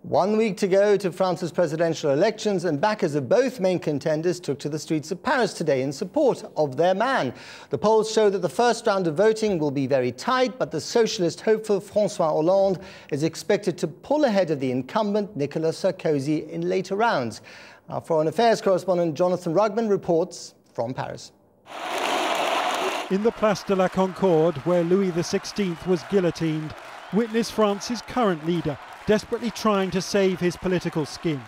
1 week to go to France's presidential elections, and backers of both main contenders took to the streets of Paris today in support of their man. The polls show that the first round of voting will be very tight, but the socialist hopeful François Hollande is expected to pull ahead of the incumbent Nicolas Sarkozy in later rounds. Our Foreign Affairs correspondent Jonathan Rugman reports from Paris. In the Place de la Concorde, where Louis XVI was guillotined, witness France's current leader, desperately trying to save his political skin.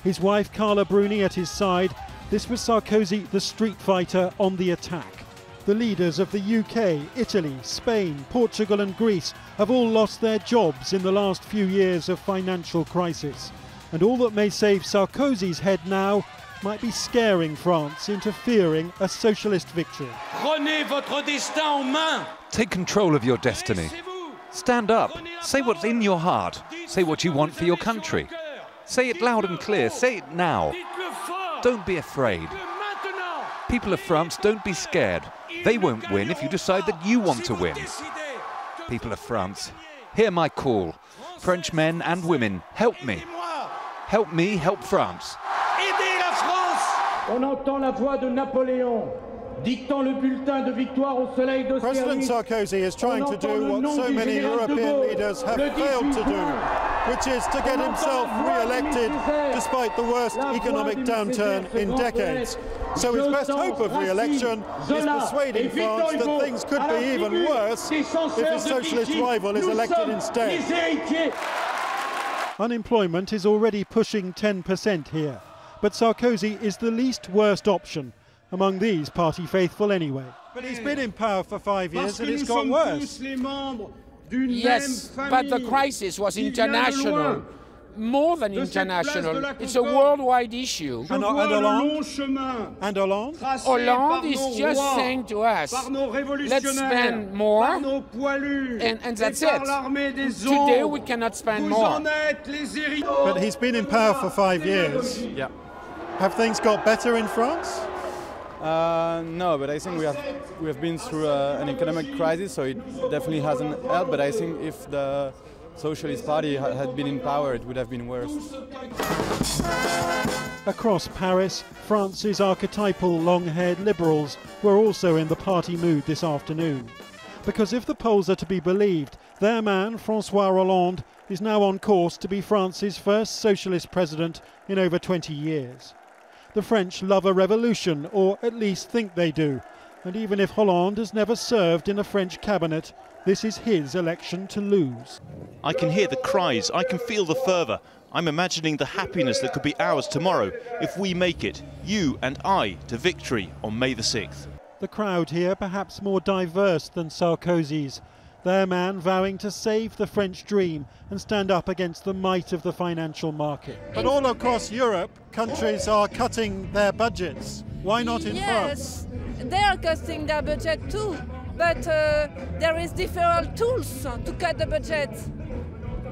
His wife Carla Bruni at his side. This was Sarkozy, the street fighter, on the attack. The leaders of the UK, Italy, Spain, Portugal and Greece have all lost their jobs in the last few years of financial crisis. And all that may save Sarkozy's head now might be scaring France into fearing a socialist victory. Prenez votre destin en main. Take control of your destiny. Stand up. Say what's in your heart. Say what you want for your country. Say it loud and clear. Say it now. Don't be afraid. People of France, don't be scared. They won't win if you decide that you want to win. People of France, hear my call. French men and women, help me. Help me help France. On entend la voix de Napoléon dictant le bulletin de victoire au soleil d'Austerlitz. President Sarkozy is trying to do what so many European leaders have failed to do, which is to get himself re-elected despite the worst economic downturn in decades. So his best hope of re-election is persuading France that things could be even worse if his socialist rival is elected instead. Unemployment is already pushing 10% here, but Sarkozy is the least worst option among these party faithful anyway. But he's been in power for 5 years and it's got worse. Yes, but the crisis was international, more than international. It's a worldwide issue. And Hollande? And Hollande? Hollande is just saying to us, let's spend more, and that's it. Today we cannot spend more. But he's been in power for 5 years. Yeah. Have things got better in France? No, but I think we have been through an economic crisis, so it definitely hasn't helped. But I think if the Socialist Party had been in power, it would have been worse. Across Paris, France's archetypal long-haired liberals were also in the party mood this afternoon. Because if the polls are to be believed, their man, François Hollande, is now on course to be France's first socialist president in over 20 years. The French love a revolution, or at least think they do. And even if Hollande has never served in a French cabinet, this is his election to lose. I can hear the cries, I can feel the fervour. I'm imagining the happiness that could be ours tomorrow if we make it, you and I, to victory on May the 6th. The crowd here perhaps more diverse than Sarkozy's. Their man vowing to save the French dream and stand up against the might of the financial market. But all across Europe, countries are cutting their budgets. Why not in France? Yes, they are cutting their budget too, but there is different tools to cut the budget.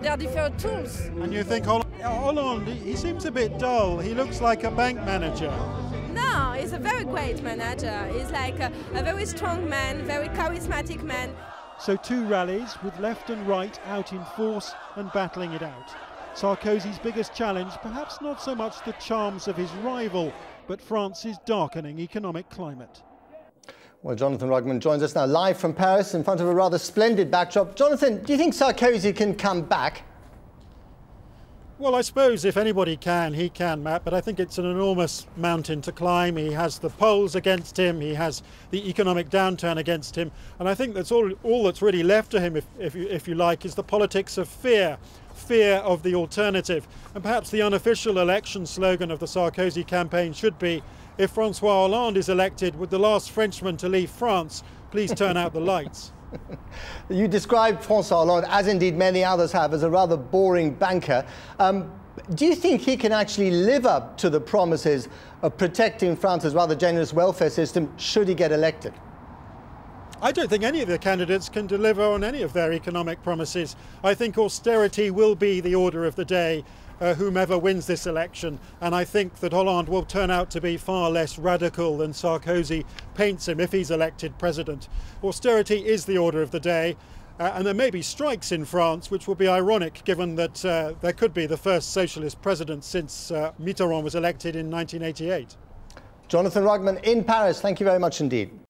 There are different tools. And you think Hollande, he seems a bit dull. He looks like a bank manager. No, he's a very great manager. He's like a very strong man, very charismatic man. So two rallies with left and right out in force and battling it out. Sarkozy's biggest challenge, perhaps not so much the charms of his rival, but France's darkening economic climate. Well, Jonathan Rugman joins us now live from Paris in front of a rather splendid backdrop. Jonathan, do you think Sarkozy can come back? Well, I suppose if anybody can, he can, Matt, but I think it's an enormous mountain to climb. He has the polls against him, he has the economic downturn against him, and I think that's all that's really left to him, if you like, is the politics of fear of the alternative. And perhaps the unofficial election slogan of the Sarkozy campaign should be, if François Hollande is elected with the last Frenchman to leave France, please turn out the lights. You described François Hollande, as indeed many others have, as a rather boring banker. Do you think he can actually live up to the promises of protecting France's rather generous welfare system should he get elected? I don't think any of the candidates can deliver on any of their economic promises. I think austerity will be the order of the day, whomever wins this election, and I think that Hollande will turn out to be far less radical than Sarkozy paints him if he's elected president. Austerity is the order of the day. and there may be strikes in France, which will be ironic given that there could be the first socialist president since Mitterrand was elected in 1988. Jonathan Rugman in Paris, thank you very much indeed.